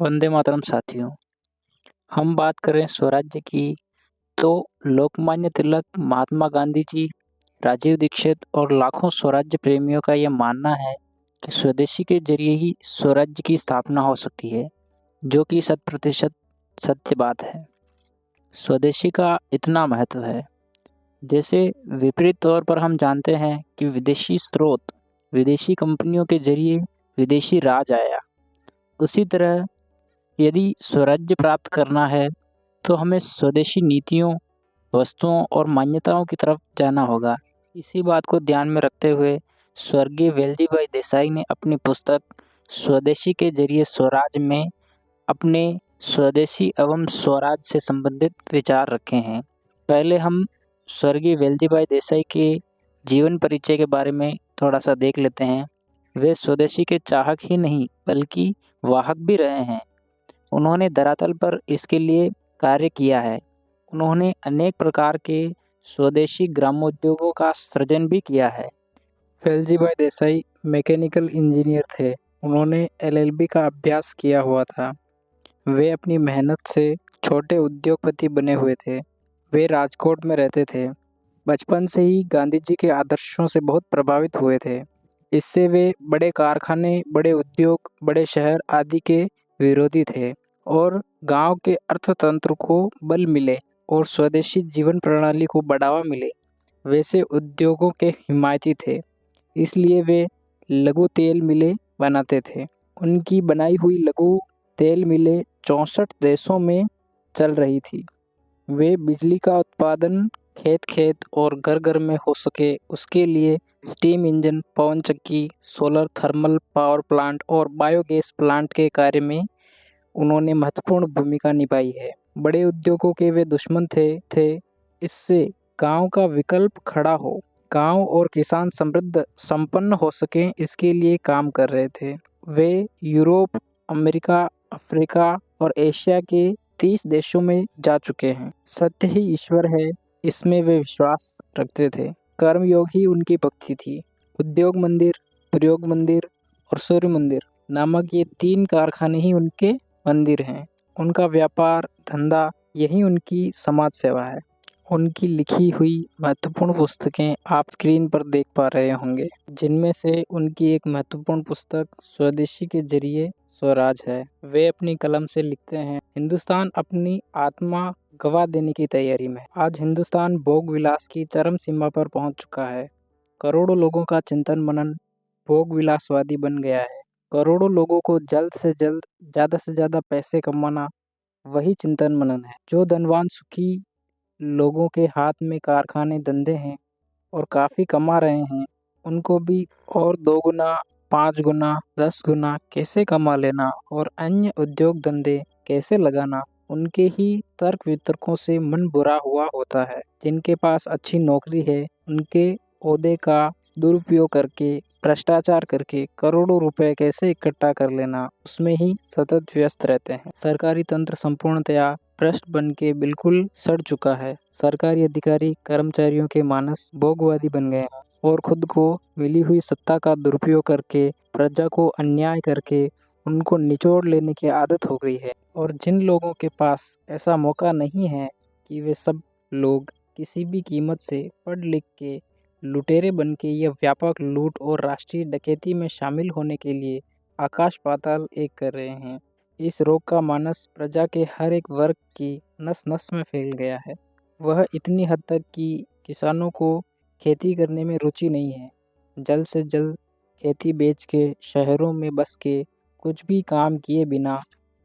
वंदे मातरम साथियों। हम बात करें स्वराज्य की तो लोकमान्य तिलक, महात्मा गांधी जी, राजीव दीक्षित और लाखों स्वराज्य प्रेमियों का यह मानना है कि स्वदेशी के जरिए ही स्वराज्य की स्थापना हो सकती है, जो कि शत प्रतिशत सत्य बात है। स्वदेशी का इतना महत्व है। जैसे विपरीत तौर पर हम जानते हैं कि विदेशी स्रोत, विदेशी कंपनियों के जरिए विदेशी राज आया। उसी तरह यदि स्वराज्य प्राप्त करना है तो हमें स्वदेशी नीतियों, वस्तुओं और मान्यताओं की तरफ जाना होगा। इसी बात को ध्यान में रखते हुए स्वर्गीय वेलजीभाई देसाई ने अपनी पुस्तक स्वदेशी के जरिए स्वराज में अपने स्वदेशी एवं स्वराज से संबंधित विचार रखे हैं। पहले हम स्वर्गीय वेलजीभाई देसाई के जीवन परिचय के बारे में थोड़ा सा देख लेते हैं। वे स्वदेशी के चाहक ही नहीं बल्कि वाहक भी रहे हैं। उन्होंने धरातल पर इसके लिए कार्य किया है। उन्होंने अनेक प्रकार के स्वदेशी ग्रामोद्योगों का सृजन भी किया है। वेलजीभाई देसाई मैकेनिकल इंजीनियर थे। उन्होंने एलएलबी का अभ्यास किया हुआ था। वे अपनी मेहनत से छोटे उद्योगपति बने हुए थे। वे राजकोट में रहते थे। बचपन से ही गांधी जी के आदर्शों से बहुत प्रभावित हुए थे। इससे वे बड़े कारखाने, बड़े उद्योग, बड़े शहर आदि के विरोधी थे और गांव के अर्थतंत्र को बल मिले और स्वदेशी जीवन प्रणाली को बढ़ावा मिले, वैसे उद्योगों के हिमायती थे। इसलिए वे लघु तेल मिलें बनाते थे। उनकी बनाई हुई लघु तेल मिलें 64 देशों में चल रही थी। वे बिजली का उत्पादन खेत-खेत और घर-घर में हो सके उसके लिए स्टीम इंजन, पवन चक्की, सोलर थर्मल पावर प्लांट और बायोगैस प्लांट के कार्य में उन्होंने महत्वपूर्ण भूमिका निभाई है। बड़े उद्योगों के वे दुश्मन थे। इससे गाँव का विकल्प खड़ा हो, गाँव और किसान समृद्ध संपन्न हो सकें इसके लिए काम कर रहे थे। वे यूरोप, अमेरिका, अफ्रीका और एशिया के 30 देशों में जा चुके हैं। सत्य ही ईश्वर है, इसमें वे विश्वास रखते थे। कर्मयोग ही उनकी भक्ति थी। उद्योग मंदिर, प्रयोग मंदिर और सूर्य मंदिर नामक ये 3 कारखाने ही उनके मंदिर हैं। उनका व्यापार, धंधा यही उनकी समाज सेवा है। उनकी लिखी हुई महत्वपूर्ण पुस्तकें आप स्क्रीन पर देख पा रहे होंगे, जिनमें से उनकी एक महत्वपूर्ण पुस्तक स्वदेशी के जरिए स्वराज है। वे अपनी कलम से लिखते हैं, हिंदुस्तान अपनी आत्मा गवा देने की तैयारी में। आज हिंदुस्तान भोग विलास की चरम सीमा पर पहुंच चुका है। करोड़ों लोगों का चिंतन मनन भोग विलासवादी बन गया है। करोड़ों लोगों को जल्द से जल्द ज़्यादा से ज़्यादा पैसे कमाना वही चिंतन मनन है। जो धनवान सुखी लोगों के हाथ में कारखाने धंधे हैं और काफ़ी कमा रहे हैं, उनको भी और 2 गुना, 5 गुना, 10 गुना कैसे कमा लेना और अन्य उद्योग धंधे कैसे लगाना, उनके ही तर्क वितर्कों से मन बुरा हुआ होता है। जिनके पास अच्छी नौकरी है, उनके ओहदे का दुरुपयोग करके, भ्रष्टाचार करके करोड़ों रुपए कैसे इकट्ठा कर लेना, उसमें ही सतत व्यस्त रहते हैं। सरकारी तंत्र संपूर्णतया भ्रष्ट बन के बिल्कुल सड़ चुका है। सरकारी अधिकारी, कर्मचारियों के मानस भोगवादी बन गए हैं और खुद को मिली हुई सत्ता का दुरुपयोग करके, प्रजा को अन्याय करके, उनको निचोड़ लेने की आदत हो गई है। और जिन लोगों के पास ऐसा मौका नहीं है कि वे सब लोग किसी भी कीमत से पढ़ लिख के लुटेरे बन के यह व्यापक लूट और राष्ट्रीय डकैती में शामिल होने के लिए आकाश पाताल एक कर रहे हैं। इस रोग का मानस प्रजा के हर एक वर्ग की नस-नस में फैल गया है। वह इतनी हद तक कि किसानों को खेती करने में रुचि नहीं है। जल्द से जल्द खेती बेच के शहरों में बस के कुछ भी काम किए बिना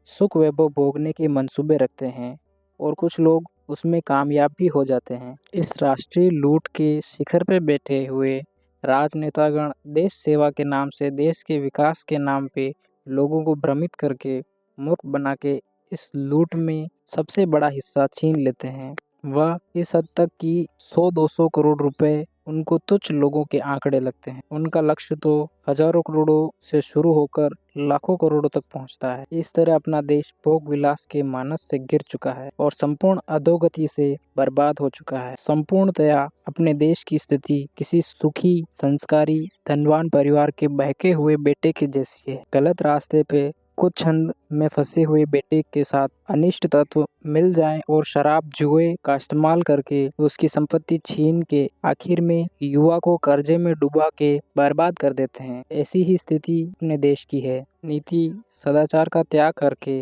सुख वैभव भोगने के मंसूबे रखते हैं और कुछ लोग उसमें कामयाब भी हो जाते हैं। इस राष्ट्रीय लूट के शिखर पे बैठे हुए राजनेतागण देश सेवा के नाम से, देश के विकास के नाम पे लोगों को भ्रमित करके, मूर्ख बना के इस लूट में सबसे बड़ा हिस्सा छीन लेते हैं। वह इस हद तक कि 100-200 करोड़ रुपए उनको तुच्छ लोगों के आंकड़े लगते हैं। उनका लक्ष्य तो हजारों करोड़ों से शुरू होकर लाखों करोड़ों तक पहुंचता है। इस तरह अपना देश भोग विलास के मानस से गिर चुका है और संपूर्ण अधोगति से बर्बाद हो चुका है। संपूर्णतया अपने देश की स्थिति किसी सुखी, संस्कारी, धनवान परिवार के बहके हुए बेटे के जैसी है। गलत रास्ते पे कुछ छंद में फंसे हुए बेटे के साथ अनिष्ट तत्व मिल जाएं और शराब जुए का इस्तेमाल करके उसकी संपत्ति छीन के आखिर में युवा को कर्जे में डुबा के बर्बाद कर देते हैं। ऐसी ही स्थिति अपने देश की है। नीति सदाचार का त्याग करके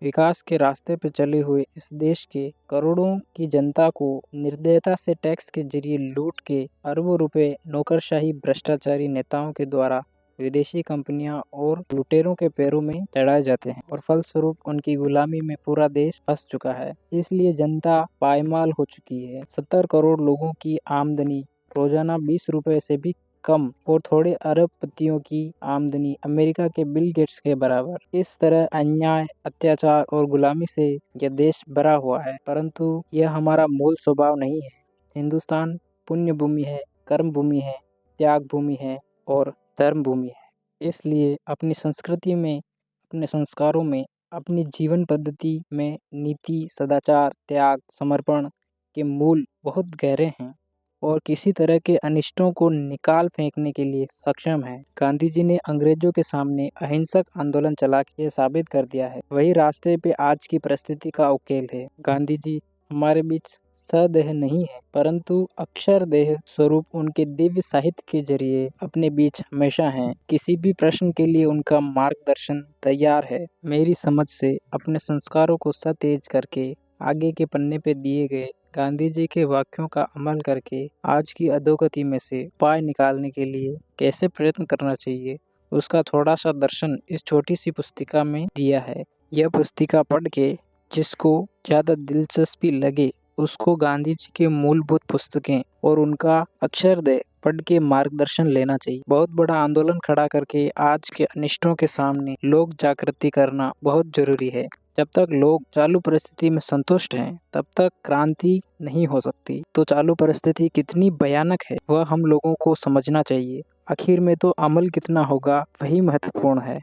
विकास के रास्ते पर चले हुए इस देश के करोड़ों की जनता को निर्दयता से टैक्स के जरिए लूट के अरबों रुपए नौकरशाही भ्रष्टाचारी नेताओं के द्वारा विदेशी कंपनियां और लुटेरों के पैरों में चढ़ाए जाते हैं और फलस्वरूप उनकी गुलामी में पूरा देश फंस चुका है। इसलिए जनता पायमाल हो चुकी है। 70 करोड़ लोगों की आमदनी रोजाना 20 रुपए से भी कम और थोड़े अरबपतियों की आमदनी अमेरिका के बिल गेट्स के बराबर। इस तरह अन्याय, अत्याचार और गुलामी से यह देश भरा हुआ है, परंतु यह हमारा मूल स्वभाव नहीं है। हिंदुस्तान पुण्य भूमि है, कर्म भूमि है, त्याग भूमि है और धर्म भूमि है। इसलिए अपनी संस्कृति में, अपने संस्कारों में, अपनी जीवन पद्धति में नीति, सदाचार, त्याग, समर्पण के मूल बहुत गहरे हैं और किसी तरह के अनिष्टों को निकाल फेंकने के लिए सक्षम है। गांधी जी ने अंग्रेजों के सामने अहिंसक आंदोलन चला के ये साबित कर दिया है। वही रास्ते पे आज की परिस्थिति का उकेल है। गांधी जी हमारे बीच सदेह नहीं है, परंतु अक्षर देह स्वरूप उनके दिव्य साहित्य के जरिए अपने बीच हमेशा हैं। किसी भी प्रश्न के लिए उनका मार्गदर्शन तैयार है। मेरी समझ से अपने संस्कारों को सतेज करके आगे के पन्ने पे दिए गए गांधी जी के वाक्यों का अमल करके आज की अधोगति में से उपाय निकालने के लिए कैसे प्रयत्न करना चाहिए, उसका थोड़ा सा दर्शन इस छोटी सी पुस्तिका में दिया है। यह पुस्तिका पढ़ के जिसको ज़्यादा दिलचस्पी लगे उसको गांधी जी के मूलभूत पुस्तकें और उनका अक्षरदेह पढ़ के मार्गदर्शन लेना चाहिए। बहुत बड़ा आंदोलन खड़ा करके आज के अनिष्टों के सामने लोक जागृति करना बहुत जरूरी है। जब तक लोग चालू परिस्थिति में संतुष्ट हैं, तब तक क्रांति नहीं हो सकती। तो चालू परिस्थिति कितनी भयानक है वह हम लोगों को समझना चाहिए। आखिर में तो अमल कितना होगा वही महत्वपूर्ण है।